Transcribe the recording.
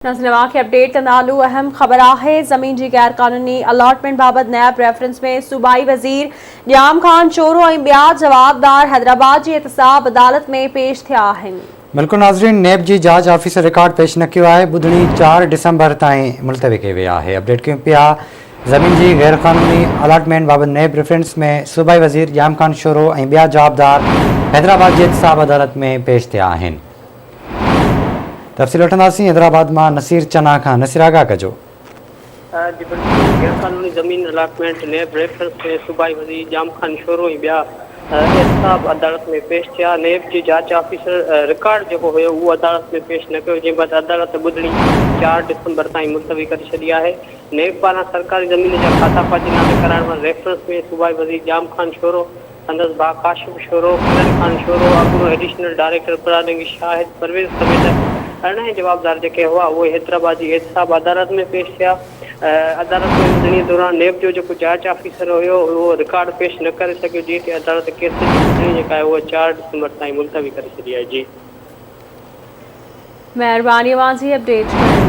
नज़रवा के अपडेट कंदालू अहम खबर है। ज़मीन जी गैर कानूनी अलॉटमेंट बाबत नैब रेफरेंस में सूबाई वज़ीर याम खान चोरो ऐं ॿिया जवाबदार हैदराबाद जी एहतसाब अदालत में पेश थिया आहिनि। बिल्कुल नाज़रीन, नैब जी जांच ऑफिसर रिकॉर्ड पेश न किया है। बुधनी 4 डिसंबर ताईं मुलतवी कई वई है। अपडेट कयूं पिया ज़मीन जी गैर कानूनी अलॉटमेंट बाबत नैब रेफरेंस में सूबाई वज़ीर याम खान चोरो ऐं ॿिया जवाबदार हैदराबाद जी एहतसाब अदालत में पेश थिया आहिनि। तफ़सील वठंदासीं हैदराबाद मां नसीर चना खां। नसीर आगाह कजो। गैर कानूनी ज़मीन अलॉटमेंट नैब रेफरेंस में सूबाई वज़ीर याम खान चोरो ऐं ॿिया एहतसाब अदालत में पेश थिया। नैब जी जांच ऑफिसर रिकॉर्ड जेको हुयो उहो अदालत में पेश न कयो, जंहिं बाद अदालत ॿुधणी 4 डिसंबर ताईं मुलतवी करे छॾी आहे। नैब पारां सरकारी ज़मीन जा खाता पाजीनामे कराइण वारे रेफरेंस में सूबाई वज़ीर याम खान चोरो, संदसि भाउ काशिफ चोरो, किरण खान चोरो, अॻूणो एडिशनल डायरेक्टर प्लानिंग शाहिद परवेज़ समेत 18 जवाबदार जेके हुआ उहे हैदराबाद जी एहतसाब अदालत में पेश थिया। अदालत में ॿुधणी दौरान नैब जो जेको जांच ऑफिसर हुयो उहो रिकॉर्ड पेश न करे सघियो, जंहिं ते अदालत केस जी ॿुधणी जेका आहे उहा 4 डिसंबर ताईं मुलतवी करे छॾी आहे। जी महिरबानी अवां जी अपडेट करण